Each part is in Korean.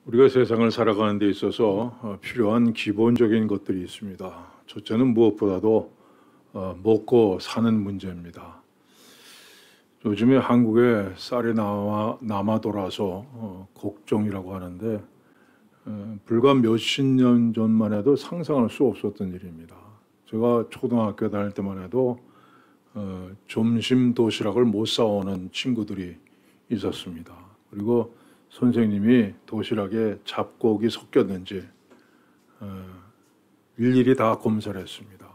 우리가 세상을 살아가는 데 있어서 필요한 기본적인 것들이 있습니다. 첫째는 무엇보다도 먹고 사는 문제입니다. 요즘에 한국에 쌀이 남아 돌아서 걱정이라고 하는데 불과 몇십 년 전만 해도 상상할 수 없었던 일입니다. 제가 초등학교 다닐 때만 해도 점심 도시락을 못 사오는 친구들이 있었습니다. 그리고 선생님이 도시락에 잡곡이 섞였는지 일일이 다 검사를 했습니다.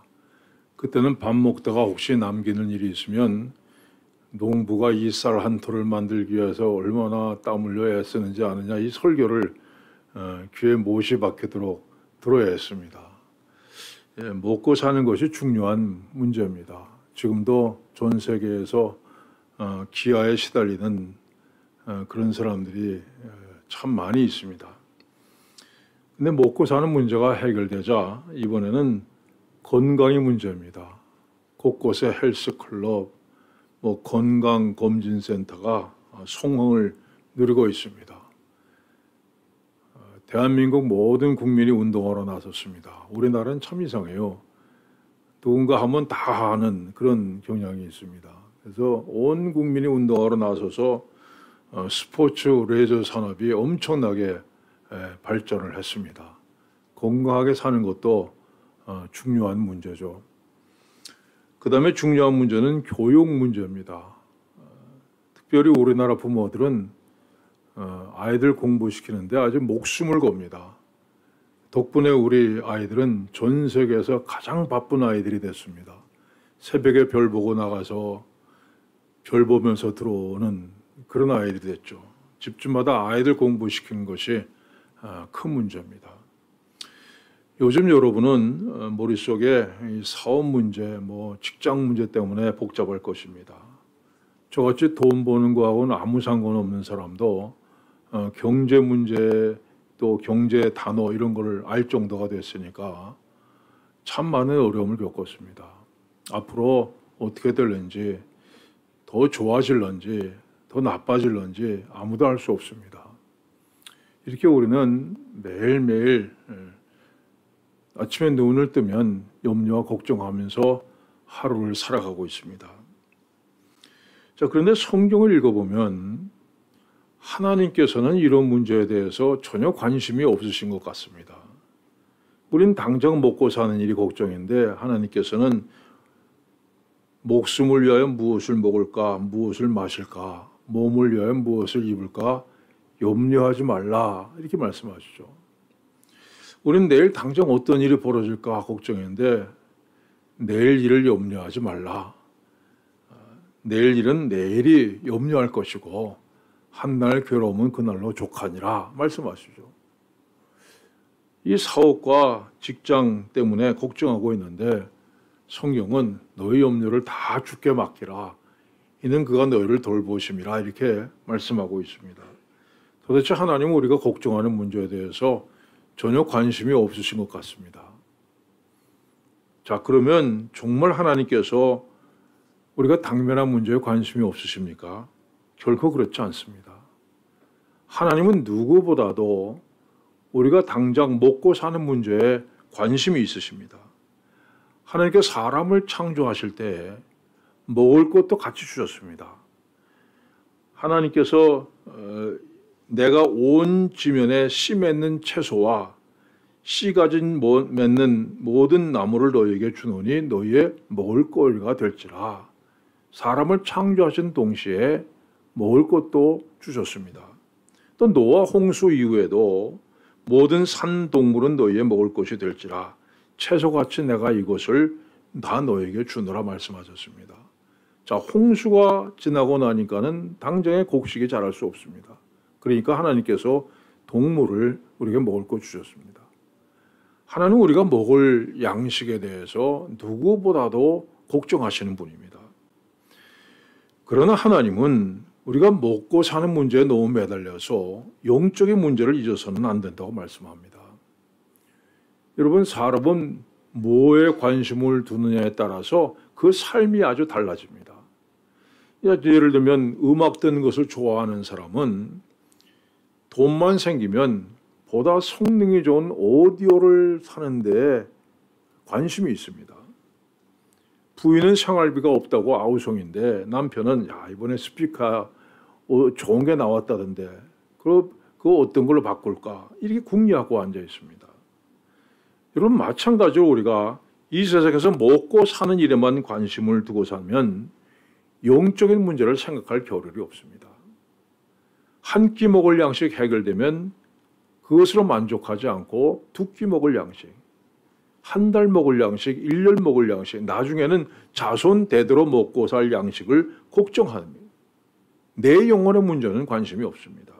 그때는 밥 먹다가 혹시 남기는 일이 있으면 농부가 이 쌀 한 톨을 만들기 위해서 얼마나 땀 흘려 애쓰는지 아느냐, 이 설교를 귀에 못이 박히도록 들어야 했습니다. 먹고 사는 것이 중요한 문제입니다. 지금도 전 세계에서 기아에 시달리는 그런 사람들이 참 많이 있습니다. 근데 먹고 사는 문제가 해결되자 이번에는 건강이 문제입니다. 곳곳에 헬스클럽, 건강검진센터가 성황을 누리고 있습니다. 대한민국 모든 국민이 운동하러 나섰습니다. 우리나라는 참 이상해요. 누군가 하면 다 하는 그런 경향이 있습니다. 그래서 온 국민이 운동하러 나서서 스포츠 레저 산업이 엄청나게 발전을 했습니다. 건강하게 사는 것도 중요한 문제죠. 그 다음에 중요한 문제는 교육 문제입니다. 특별히 우리나라 부모들은 아이들 공부시키는데 아주 목숨을 겁니다. 덕분에 우리 아이들은 전 세계에서 가장 바쁜 아이들이 됐습니다. 새벽에 별 보고 나가서 별 보면서 들어오는 그런 아이들이 됐죠. 집집마다 아이들 공부시키는 것이 큰 문제입니다. 요즘 여러분은 머릿속에 이 사업 문제, 직장 문제 때문에 복잡할 것입니다. 저같이 돈 버는 거하고는 아무 상관없는 사람도 경제 문제, 또 경제 단어 이런 거를 알 정도가 됐으니까 참 많은 어려움을 겪었습니다. 앞으로 어떻게 될는지, 더 좋아질런지 더 나빠질런지 아무도 알 수 없습니다. 이렇게 우리는 매일매일 아침에 눈을 뜨면 염려와 걱정하면서 하루를 살아가고 있습니다. 자, 그런데 성경을 읽어보면 하나님께서는 이런 문제에 대해서 전혀 관심이 없으신 것 같습니다. 우린 당장 먹고 사는 일이 걱정인데 하나님께서는 목숨을 위하여 무엇을 먹을까, 무엇을 마실까, 몸을 위하여 무엇을 입을까 염려하지 말라, 이렇게 말씀하시죠. 우리는 내일 당장 어떤 일이 벌어질까 걱정인데 내일 일을 염려하지 말라. 내일 일은 내일이 염려할 것이고 한날 괴로움은 그날로 족하니라 말씀하시죠. 이 사업과 직장 때문에 걱정하고 있는데 성경은 너희 염려를 다 주께 맡기라. 이는 그가 너희를 돌보심이라, 이렇게 말씀하고 있습니다. 도대체 하나님은 우리가 걱정하는 문제에 대해서 전혀 관심이 없으신 것 같습니다. 자, 그러면 정말 하나님께서 우리가 당면한 문제에 관심이 없으십니까? 결코 그렇지 않습니다. 하나님은 누구보다도 우리가 당장 먹고 사는 문제에 관심이 있으십니다. 하나님께 사람을 창조하실 때 먹을 것도 같이 주셨습니다. 하나님께서 내가 온 지면에 씨 맺는 채소와 씨 가진 맺는 모든 나무를 너희에게 주노니 너희의 먹을 거리가 될지라. 사람을 창조하신 동시에 먹을 것도 주셨습니다. 또 노아 홍수 이후에도 모든 산 동물은 너희의 먹을 것이 될지라. 채소같이 내가 이것을 다 너에게 주노라 말씀하셨습니다. 자, 홍수가 지나고 나니까는 당장에 곡식이 자랄 수 없습니다. 그러니까 하나님께서 동물을 우리에게 먹을 것 주셨습니다. 하나님은 우리가 먹을 양식에 대해서 누구보다도 걱정하시는 분입니다. 그러나 하나님은 우리가 먹고 사는 문제에 너무 매달려서 영적인 문제를 잊어서는 안 된다고 말씀합니다. 여러분, 사람은 뭐에 관심을 두느냐에 따라서 그 삶이 아주 달라집니다. 예를 들면 음악 듣는 것을 좋아하는 사람은 돈만 생기면 보다 성능이 좋은 오디오를 사는데 관심이 있습니다. 부인은 생활비가 없다고 아우성인데 남편은 야 이번에 스피커 좋은 게 나왔다던데 그거 어떤 걸로 바꿀까 이렇게 궁리하고 앉아 있습니다. 여러분 마찬가지로 우리가 이 세상에서 먹고 사는 일에만 관심을 두고 살면 영적인 문제를 생각할 겨를이 없습니다. 한 끼 먹을 양식 해결되면 그것으로 만족하지 않고 두 끼 먹을 양식, 한 달 먹을 양식, 1년 먹을 양식, 나중에는 자손 대대로 먹고 살 양식을 걱정합니다. 내 영혼의 문제는 관심이 없습니다.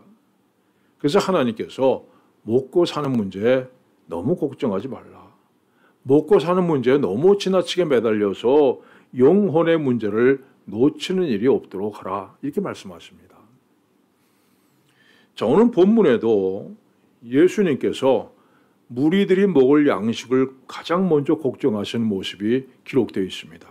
그래서 하나님께서 먹고 사는 문제에 너무 걱정하지 말라. 먹고 사는 문제에 너무 지나치게 매달려서 영혼의 문제를 놓치는 일이 없도록 하라. 이렇게 말씀하십니다. 자, 오늘 본문에도 예수님께서 무리들이 먹을 양식을 가장 먼저 걱정하시는 모습이 기록되어 있습니다.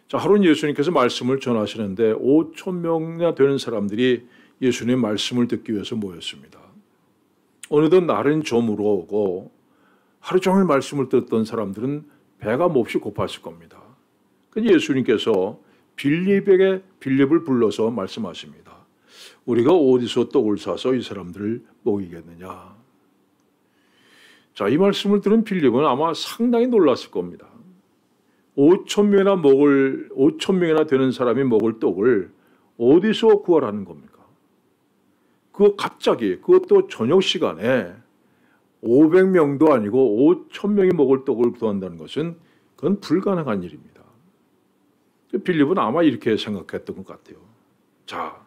자, 하루는 예수님께서 말씀을 전하시는데 5,000명이나 되는 사람들이 예수님의 말씀을 듣기 위해서 모였습니다. 어느덧 날은 저물어 오고 하루 종일 말씀을 듣던 사람들은 배가 몹시 고팠을 겁니다. 그래서 예수님께서 빌립을 불러서 말씀하십니다. 우리가 어디서 떡을 사서 이 사람들을 먹이겠느냐. 자, 이 말씀을 들은 빌립은 아마 상당히 놀랐을 겁니다. 5,000명이나 되는 사람이 먹을 떡을 어디서 구하라는 겁니까? 갑자기 그것도 저녁 시간에 500명도 아니고 5,000명이 먹을 떡을 구한다는 것은 그건 불가능한 일입니다. 빌립은 아마 이렇게 생각했던 것 같아요. 자,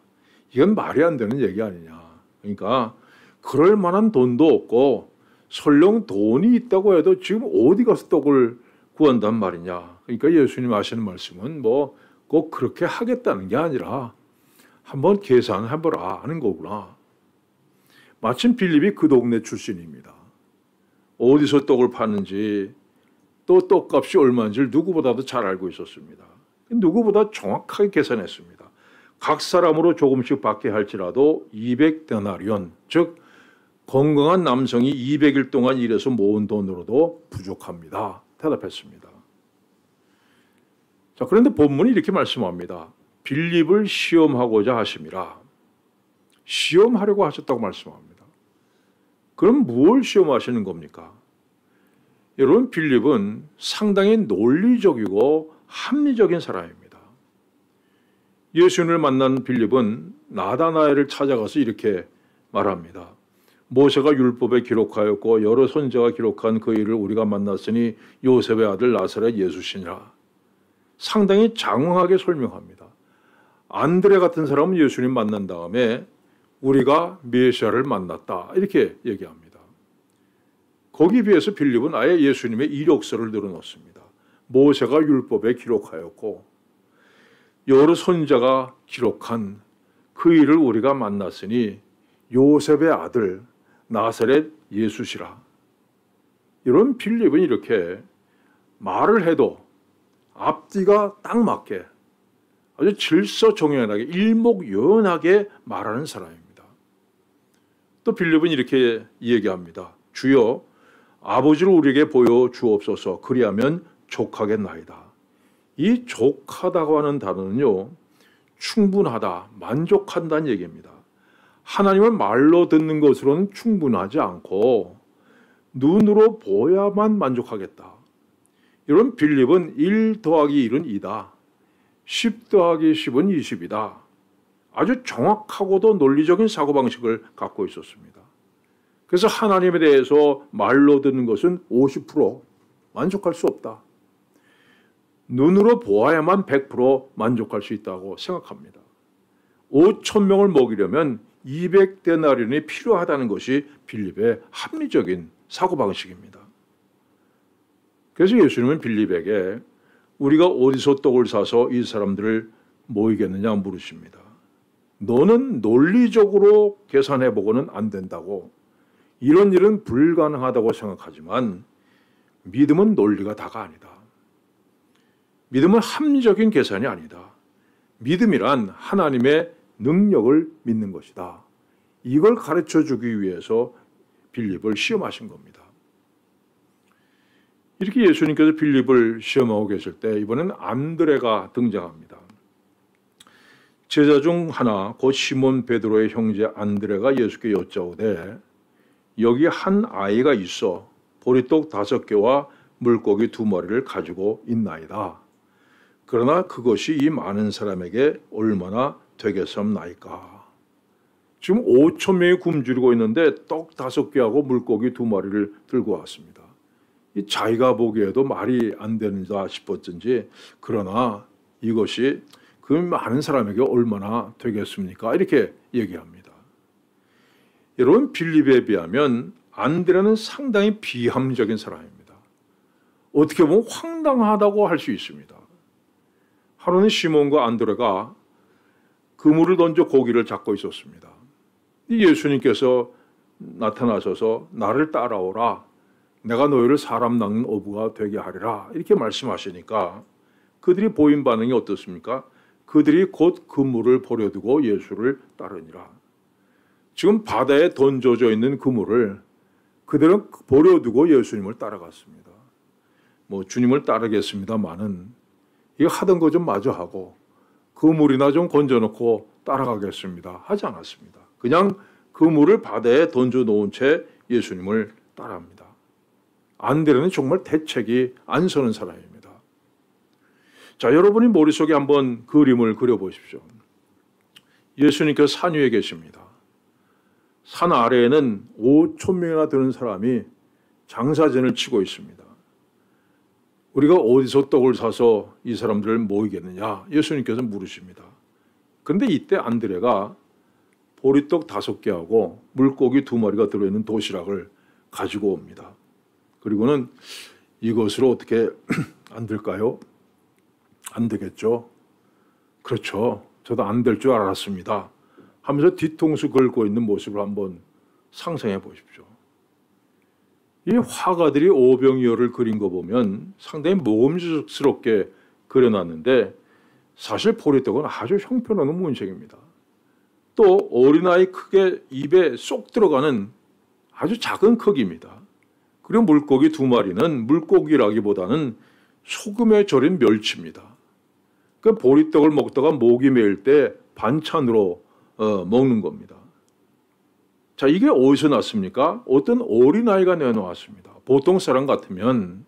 이건 말이 안 되는 얘기 아니냐. 그러니까 그럴 만한 돈도 없고 설령 돈이 있다고 해도 지금 어디 가서 떡을 구한단 말이냐. 그러니까 예수님 하시는 말씀은 뭐 꼭 그렇게 하겠다는 게 아니라 한번 계산해보라 하는 거구나. 마침 빌립이 그 동네 출신입니다. 어디서 떡을 파는지 또 떡값이 얼마인지를 누구보다도 잘 알고 있었습니다. 누구보다 정확하게 계산했습니다. 각 사람으로 조금씩 받게 할지라도 200데나리온, 즉 건강한 남성이 200일 동안 일해서 모은 돈으로도 부족합니다. 대답했습니다. 자, 그런데 본문이 이렇게 말씀합니다. 빌립을 시험하고자 하심이라. 시험하려고 하셨다고 말씀합니다. 그럼 무엇을 시험하시는 겁니까? 여러분, 빌립은 상당히 논리적이고 합리적인 사람입니다. 예수님을 만난 빌립은 나다나엘을 찾아가서 이렇게 말합니다. 모세가 율법에 기록하였고 여러 선지자가 기록한 그 일을 우리가 만났으니 요셉의 아들 나사렛 예수시니라. 상당히 장황하게 설명합니다. 안드레 같은 사람은 예수님 만난 다음에 우리가 메시아를 만났다 이렇게 얘기합니다. 거기에 비해서 빌립은 아예 예수님의 이력서를 늘어놓습니다. 모세가 율법에 기록하였고 여러 선지자가 기록한 그 일을 우리가 만났으니 요셉의 아들 나사렛 예수시라. 이런 빌립은 이렇게 말을 해도 앞뒤가 딱 맞게 아주 질서정연하게 일목요연하게 말하는 사람입니다. 또 빌립은 이렇게 얘기합니다. 주여 아버지를 우리에게 보여주옵소서. 그리하면 족하겠나이다. 이 족하다고 하는 단어는요, 충분하다, 만족한다는 얘기입니다. 하나님을 말로 듣는 것으로는 충분하지 않고 눈으로 보야만 만족하겠다. 이런 빌립은 1 더하기 1은 2다. 10 더하기 10은 20이다. 아주 정확하고도 논리적인 사고방식을 갖고 있었습니다. 그래서 하나님에 대해서 말로 듣는 것은 50% 만족할 수 없다. 눈으로 보아야만 100% 만족할 수 있다고 생각합니다. 5,000명을 먹이려면 200데나리온이 필요하다는 것이 빌립의 합리적인 사고방식입니다. 그래서 예수님은 빌립에게 우리가 어디서 떡을 사서 이 사람들을 모이겠느냐 물으십니다. 너는 논리적으로 계산해보고는 안 된다고, 이런 일은 불가능하다고 생각하지만 믿음은 논리가 다가 아니다. 믿음은 합리적인 계산이 아니다. 믿음이란 하나님의 능력을 믿는 것이다. 이걸 가르쳐주기 위해서 빌립을 시험하신 겁니다. 이렇게 예수님께서 빌립을 시험하고 계실 때 이번엔 안드레가 등장합니다. 제자 중 하나 곧 시몬 베드로의 형제 안드레가 예수께 여짜오되 여기 한 아이가 있어 보리떡 5개와 물고기 2마리를 가지고 있나이다. 그러나 그것이 이 많은 사람에게 얼마나 되겠사옵나이까. 지금 5천 명이 굶주리고 있는데 떡 5개하고 물고기 2마리를 들고 왔습니다. 이 자기가 보기에도 말이 안 되는가 싶었든지 그러나 이것이 그 많은 사람에게 얼마나 되겠습니까? 이렇게 얘기합니다. 여러분 빌립에 비하면 안드레는 상당히 비합리적인 사람입니다. 어떻게 보면 황당하다고 할 수 있습니다. 하루는 시몬과 안드레가 그물을 던져 고기를 잡고 있었습니다. 예수님께서 나타나셔서 나를 따라오라. 내가 너희를 사람 낚는 어부가 되게 하리라. 이렇게 말씀하시니까 그들이 보인 반응이 어떻습니까? 그들이 곧 그물을 버려두고 예수를 따르니라. 지금 바다에 던져져 있는 그물을 그들은 버려두고 예수님을 따라갔습니다. 주님을 따르겠습니다마는 이거 하던 거 좀 마저 하고 그물이나 좀 건져놓고 따라가겠습니다. 하지 않았습니다. 그냥 그물을 바다에 던져놓은 채 예수님을 따라합니다. 안드레는 정말 대책이 안 서는 사람입니다. 자, 여러분이 머릿속에 한번 그림을 그려보십시오. 예수님께서 산 위에 계십니다. 산 아래에는 5천 명이나 되는 사람이 장사진을 치고 있습니다. 우리가 어디서 떡을 사서 이 사람들을 모이겠느냐? 예수님께서 물으십니다. 그런데 이때 안드레가 보리떡 5개하고 물고기 2마리가 들어있는 도시락을 가지고 옵니다. 그리고는 이것으로 어떻게 안 될까요? 안 되겠죠? 그렇죠. 저도 안 될 줄 알았습니다. 하면서 뒤통수 걸고 있는 모습을 한번 상상해 보십시오. 이 화가들이 오병이어를 그린 거 보면 상당히 모험스럽게 그려놨는데 사실 보리떡은 아주 형편없는 문색입니다. 또 어린아이 크게 입에 쏙 들어가는 아주 작은 크기입니다. 그리고 물고기 2마리는 물고기라기보다는 소금에 절인 멸치입니다. 그 보리떡을 먹다가 목이 메일 때 반찬으로 먹는 겁니다. 자, 이게 어디서 났습니까? 어떤 어린아이가 내놓았습니다. 보통 사람 같으면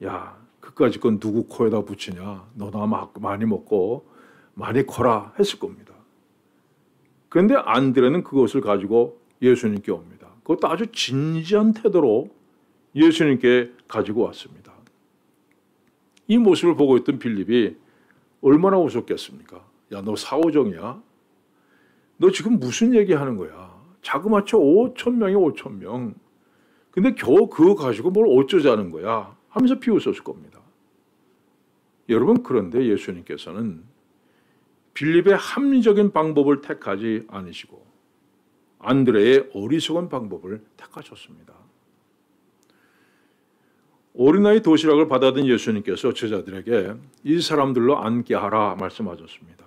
야, 그까짓 건 누구 코에다 붙이냐? 너나 많이 먹고 많이 커라 했을 겁니다. 그런데 안드레는 그것을 가지고 예수님께 옵니다. 그것도 아주 진지한 태도로 예수님께 가지고 왔습니다. 이 모습을 보고 있던 빌립이 얼마나 웃었겠습니까? 야, 너 사오정이야? 너 지금 무슨 얘기하는 거야? 자그마치 5천 명이 5천 명. 근데 겨우 그거 가지고 뭘 어쩌자는 거야? 하면서 비웃었을 겁니다. 여러분, 그런데 예수님께서는 빌립의 합리적인 방법을 택하지 않으시고 안드레의 어리석은 방법을 택하셨습니다. 어린아이 도시락을 받아든 예수님께서 제자들에게 이 사람들로 앉게 하라 말씀하셨습니다.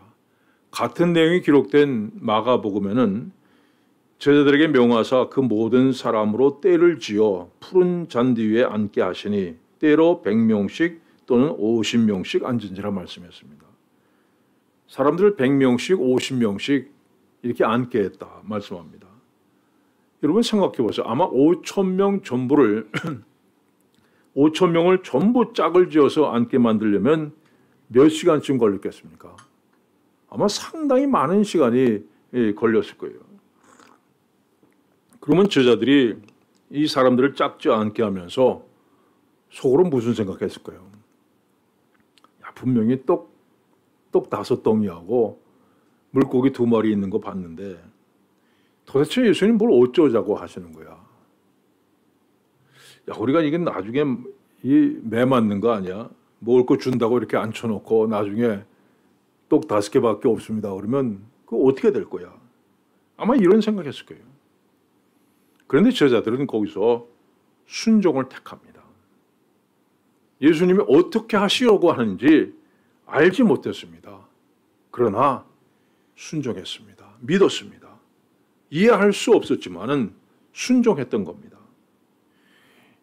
같은 내용이 기록된 마가복음에는 제자들에게 명하사 그 모든 사람으로 떼를 지어 푸른 잔디 위에 앉게 하시니 때로 100명씩 또는 50명씩 앉은지라 말씀했습니다. 사람들 100명씩 50명씩 이렇게 앉게 했다 말씀합니다. 여러분 생각해 보세요. 아마 5천 명 전부를 5천 명을 전부 짝을 지어서 앉게 만들려면 몇 시간쯤 걸렸겠습니까? 아마 상당히 많은 시간이 걸렸을 거예요. 그러면 제자들이 이 사람들을 짝지어 앉게 하면서 속으로 무슨 생각했을까요? 야, 분명히 떡 5덩이하고 물고기 2마리 있는 거 봤는데 도대체 예수님 뭘 어쩌자고 하시는 거야? 야, 우리가 이게 나중에 매 맞는 거 아니야? 먹을 거 준다고 이렇게 앉혀놓고 나중에 떡 5개밖에 없습니다. 그러면 그거 어떻게 될 거야? 아마 이런 생각했을 거예요. 그런데 제자들은 거기서 순종을 택합니다. 예수님이 어떻게 하시려고 하는지 알지 못했습니다. 그러나 순종했습니다. 믿었습니다. 이해할 수 없었지만은 순종했던 겁니다.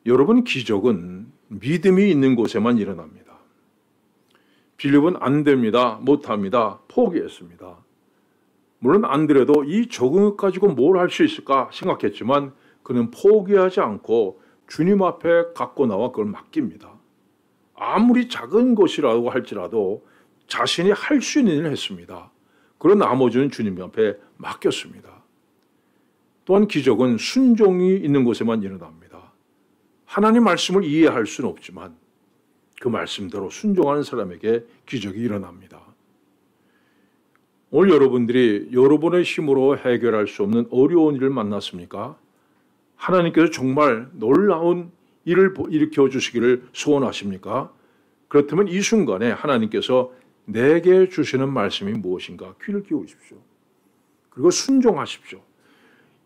여러분, 기적은 믿음이 있는 곳에만 일어납니다. 빌립은 안 됩니다, 못합니다, 포기했습니다. 물론 안 되려도 이 적은 것 가지고 뭘 할 수 있을까 생각했지만 그는 포기하지 않고 주님 앞에 갖고 나와 그걸 맡깁니다. 아무리 작은 것이라고 할지라도 자신이 할 수 있는 일을 했습니다. 그런 나머지는 주님 앞에 맡겼습니다. 또한 기적은 순종이 있는 곳에만 일어납니다. 하나님 말씀을 이해할 수는 없지만 그 말씀대로 순종하는 사람에게 기적이 일어납니다. 오늘 여러분들이 여러분의 힘으로 해결할 수 없는 어려운 일을 만났습니까? 하나님께서 정말 놀라운 일을 일으켜 주시기를 소원하십니까? 그렇다면 이 순간에 하나님께서 내게 주시는 말씀이 무엇인가 귀를 기울이십시오. 그리고 순종하십시오.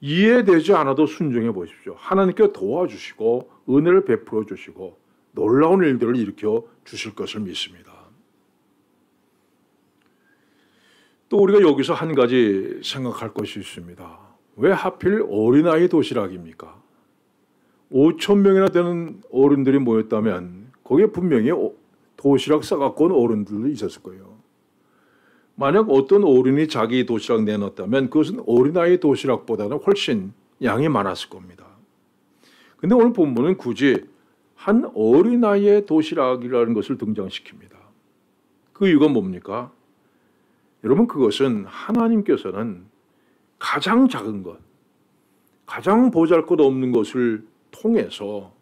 이해되지 않아도 순종해 보십시오. 하나님께 도와주시고 은혜를 베풀어 주시고 놀라운 일들을 일으켜 주실 것을 믿습니다. 또 우리가 여기서 한 가지 생각할 것이 있습니다. 왜 하필 어린아이 도시락입니까? 5,000명이나 되는 어른들이 모였다면 거기에 분명히 도시락 싸갖고 온 어른들도 있었을 거예요. 만약 어떤 어른이 자기 도시락 내놨다면 그것은 어린아이 도시락보다는 훨씬 양이 많았을 겁니다. 근데 오늘 본문은 굳이 한 어린아이의 도시락이라는 것을 등장시킵니다. 그 이유가 뭡니까? 여러분, 그것은 하나님께서는 가장 작은 것, 가장 보잘것없는 것을 통해서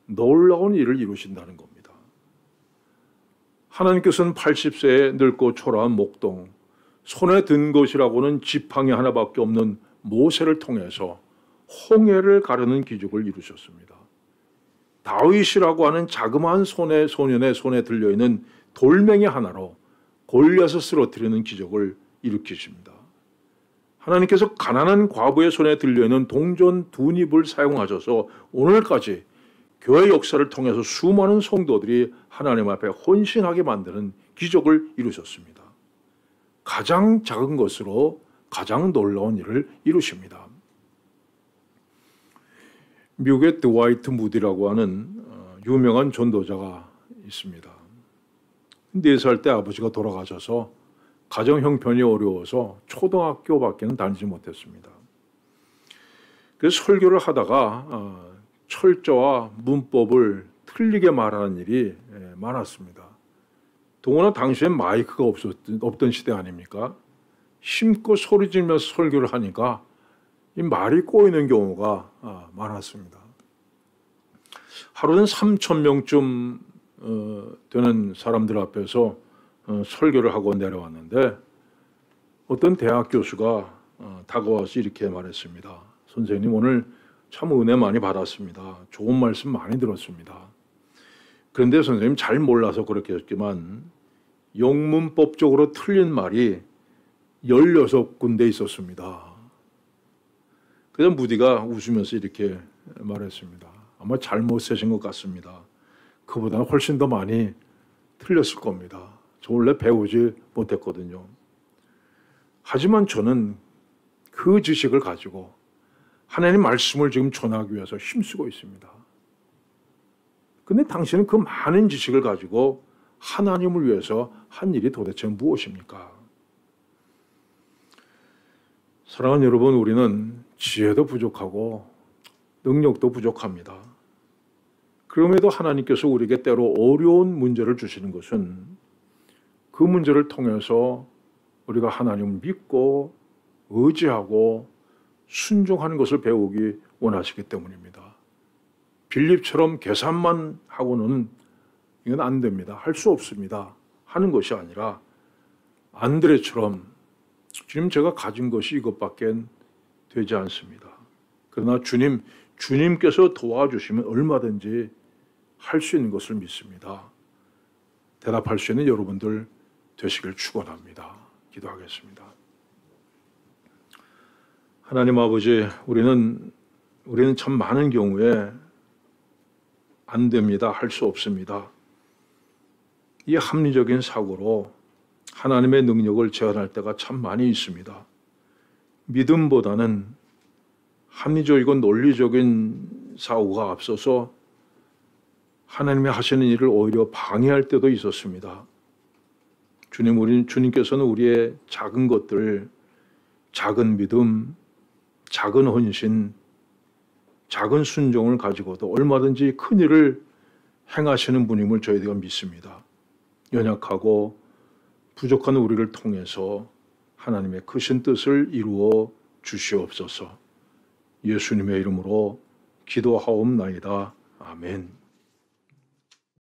놀라운 일을 이루신다는 겁니다. 하나님께서는 80세에 늙고 초라한 목동, 손에 든 것이라고는 지팡이 하나밖에 없는 모세를 통해서 홍해를 가르는 기적을 이루셨습니다. 다윗이라고 하는 자그마한 소년의 손에 들려있는 돌멩이 하나로 골리앗을 쓰러뜨리는 기적을 일으키십니다. 하나님께서 가난한 과부의 손에 들려있는 동전 2닙을 사용하셔서 오늘까지 교회 역사를 통해서 수많은 성도들이 하나님 앞에 헌신하게 만드는 기적을 이루셨습니다. 가장 작은 것으로 가장 놀라운 일을 이루십니다. 미국의 드와이트 무디라고 하는 유명한 전도자가 있습니다. 4살 때 아버지가 돌아가셔서 가정 형편이 어려워서 초등학교밖에는 다니지 못했습니다. 그래서 설교를 하다가 철자와 문법을 틀리게 말하는 일이 많았습니다. 더구나 당시엔 마이크가 없던 시대 아닙니까? 힘껏 소리 지르면서 설교를 하니까 이 말이 꼬이는 경우가 많았습니다. 하루는 3,000명쯤 되는 사람들 앞에서 설교를 하고 내려왔는데 어떤 대학 교수가 다가와서 이렇게 말했습니다. 선생님, 오늘 참 은혜 많이 받았습니다. 좋은 말씀 많이 들었습니다. 그런데 선생님 잘 몰라서 그렇게 했지만 영문법적으로 틀린 말이 16군데 있었습니다. 그래서 무디가 웃으면서 이렇게 말했습니다. 아마 잘못 세신 것 같습니다. 그보다는 훨씬 더 많이 틀렸을 겁니다. 저 원래 배우지 못했거든요. 하지만 저는 그 지식을 가지고 하나님 말씀을 지금 전하기 위해서 힘쓰고 있습니다. 근데 당신은 그 많은 지식을 가지고 하나님을 위해서 한 일이 도대체 무엇입니까? 사랑하는 여러분, 우리는 지혜도 부족하고 능력도 부족합니다. 그럼에도 하나님께서 우리에게 때로 어려운 문제를 주시는 것은 그 문제를 통해서 우리가 하나님을 믿고 의지하고 순종하는 것을 배우기 원하시기 때문입니다. 빌립처럼 계산만 하고는 이건 안 됩니다. 할 수 없습니다. 하는 것이 아니라 안드레처럼 주님, 제가 가진 것이 이것밖에 되지 않습니다. 그러나 주님께서 도와주시면 얼마든지 할 수 있는 것을 믿습니다. 대답할 수 있는 여러분들 되시길 축원합니다. 기도하겠습니다. 하나님 아버지, 우리는 참 많은 경우에 안 됩니다. 할 수 없습니다. 이 합리적인 사고로 하나님의 능력을 제한할 때가 참 많이 있습니다. 믿음보다는 합리적이고 논리적인 사고가 앞서서 하나님이 하시는 일을 오히려 방해할 때도 있었습니다. 주님께서는 우리의 작은 것들, 작은 믿음, 작은 헌신, 작은 순종을 가지고도 얼마든지 큰 일을 행하시는 분임을 저희가 믿습니다. 연약하고 부족한 우리를 통해서 하나님의 크신 뜻을 이루어 주시옵소서. 예수님의 이름으로 기도하옵나이다. 아멘.